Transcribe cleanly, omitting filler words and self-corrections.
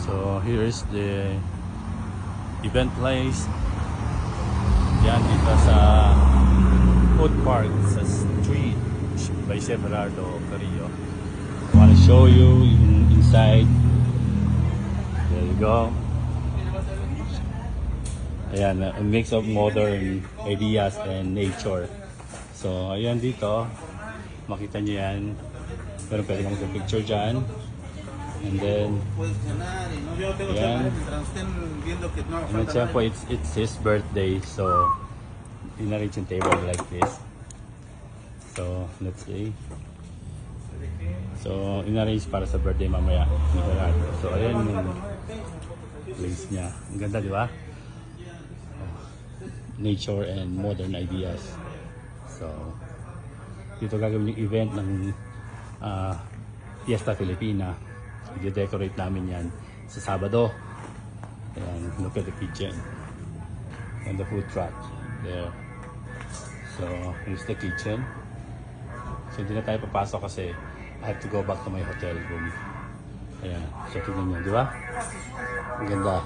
So here is the event place. Yan dito sa food park sa street by Severardo Carrillo. I want to show you inside. There you go. Ayan, a mix of modern ideas and nature. So ayan dito, makita nyo yan. Pero pwede kang picture dyan. And then, ayan. And then po, it's his birthday. So, in-arrange yung table like this. So, let's see. So, in-arrange para sa birthday mamaya ni Gerardo. So, ayan yung place niya. Ang ganda, di ba? Nature and modern ideas. So, dito gagawin yung event ng Fiesta Filipina. I-decorate namin yan sa Sabado. Ayan, look at the kitchen and the food truck there. So, here's the kitchen. So, hindi na tayo papasok kasi I have to go back to my hotel room. Ayan, so tignan nyo, di ba? Ang ganda.